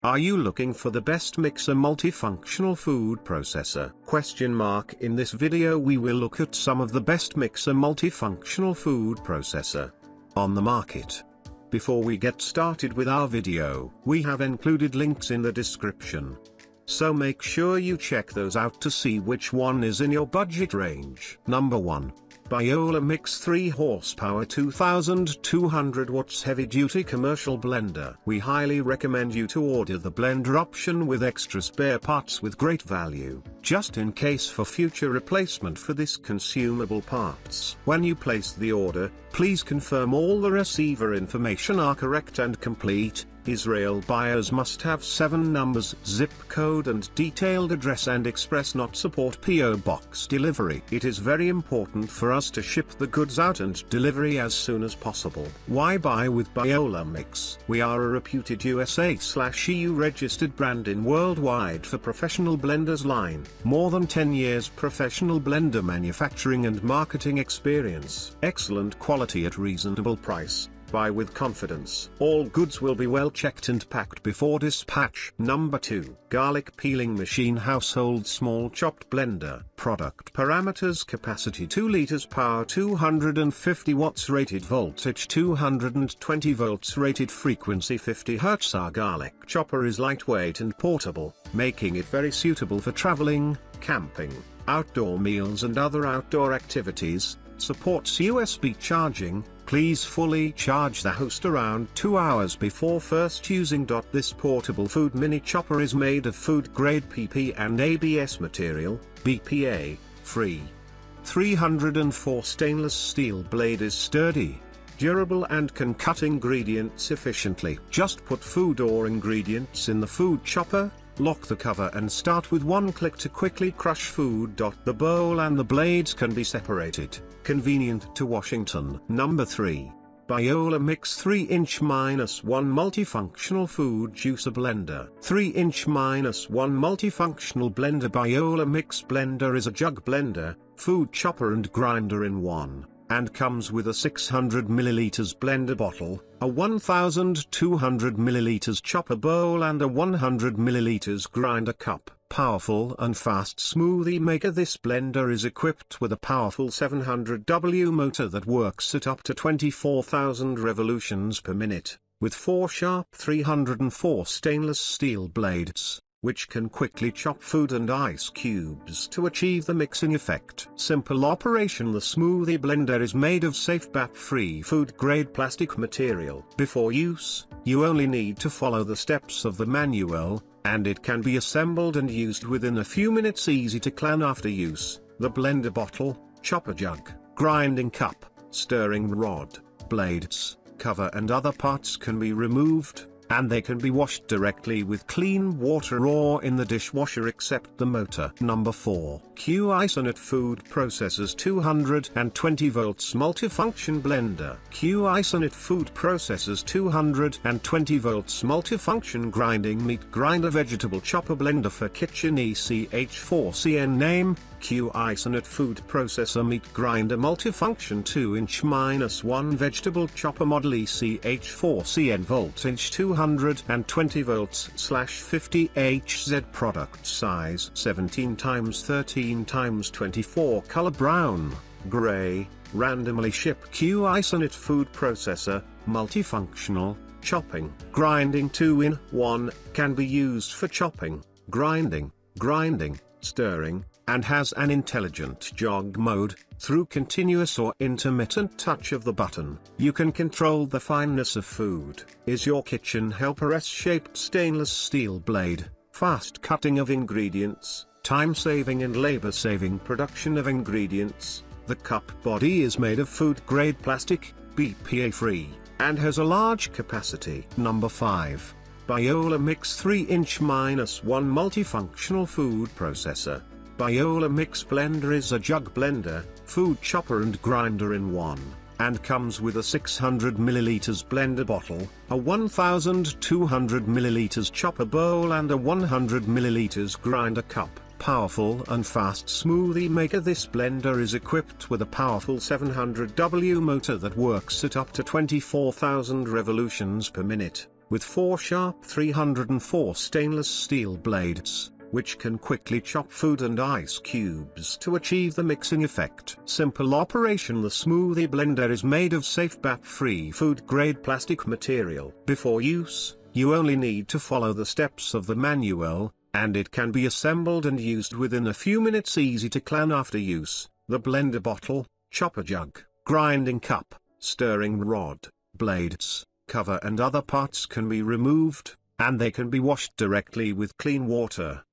Are you looking for the best Mixer Multifunctional Food Processor? In this video we will look at some of the best Mixer Multifunctional Food Processor on the market. Before we get started with our video, we have included links in the description. So make sure you check those out to see which one is in your budget range. Number 1. BioloMix 3 horsepower 2200 watts heavy duty commercial blender. We highly recommend you to order the blender option with extra spare parts with great value, just in case for future replacement for this consumable parts. When you place the order, please confirm all the receiver information are correct and complete. Israel buyers must have 7 numbers, zip code and detailed address and express not support PO box delivery. It is very important for us to ship the goods out and delivery as soon as possible. Why buy with BioloMix? We are a reputed USA/EU registered brand in worldwide for professional blenders line. More than 10 years professional blender manufacturing and marketing experience. Excellent quality at reasonable price. Buy with confidence. All goods will be well checked and packed before dispatch. Number 2. Garlic Peeling Machine Household SmallChopped Blender. Product parameters: capacity 2 liters, power 250 watts, rated voltage 220 volts, rated frequency 50 Hz. Our garlic chopper is lightweight and portable, making it very suitable for traveling, camping, outdoor meals and other outdoor activities. Supports USB charging. Please fully charge the host around 2 hours before first using. This portable food mini chopper is made of food grade PP and ABS material, BPA free. 304 stainless steel blade is sturdy, durable and can cut ingredients efficiently. Just put food or ingredients in the food chopper, lock the cover and start with one click to quickly crush food. The bowl and the blades can be separated. Convenient to Washington. Number 3. BioloMix 3" -1 Multifunctional Food Juicer Blender. 3" -1 Multifunctional Blender. BioloMix blender is a jug blender, food chopper and grinder in one, and comes with a 600 ml blender bottle, a 1200 ml chopper bowl and a 100 ml grinder cup. Powerful and fast smoothie maker. This blender is equipped with a powerful 700W motor that works at up to 24,000 revolutions per minute, with 4 sharp 304 stainless steel blades, which can quickly chop food and ice cubes to achieve the mixing effect. Simple operation. The smoothie blender is made of safe BPA-free food-grade plastic material. Before use, you only need to follow the steps of the manual, and it can be assembled and used within a few minutes. Easy to clean after use. The blender bottle, chopper jug, grinding cup, stirring rod, blades, cover and other parts can be removed, and they can be washed directly with clean water or in the dishwasher except the motor. Number 4. Cuisinart Food Processors 220 volts Multifunction Blender. Cuisinart Food Processors 220 volts Multifunction Grinding Meat Grinder Vegetable Chopper Blender for Kitchen ECH4CN. Name: Cuisinart Food Processor Meat Grinder Multifunction 2" -1 Vegetable Chopper Model ECH4CN. Voltage 220 volts/50 Hz. Product size 17x13x24. Color brown, gray, randomly shipped. Cuisinart Food Processor, multifunctional, chopping, grinding 2-in-1, can be used for chopping, grinding, stirring, and has an intelligent jog mode. Through continuous or intermittent touch of the button, you can control the fineness of food. Is your kitchen helper S-shaped stainless steel blade, fast cutting of ingredients, time-saving and labor-saving production of ingredients. The cup body is made of food-grade plastic, BPA-free, and has a large capacity. Number 5. BioloMix 3" -1 Multifunctional Food Processor. BioloMix blender is a jug blender, food chopper and grinder in one, and comes with a 600 ml blender bottle, a 1200 ml chopper bowl and a 100 ml grinder cup. Powerful and fast smoothie maker. This blender is equipped with a powerful 700W motor that works at up to 24,000 revolutions per minute, with 4 sharp 304 stainless steel blades, which can quickly chop food and ice cubes to achieve the mixing effect. Simple operation. The smoothie blender is made of safe BAP-free food-grade plastic material. Before use, you only need to follow the steps of the manual, and it can be assembled and used within a few minutes. Easy to clean after use. The blender bottle, chopper jug, grinding cup, stirring rod, blades, cover and other parts can be removed, and they can be washed directly with clean water.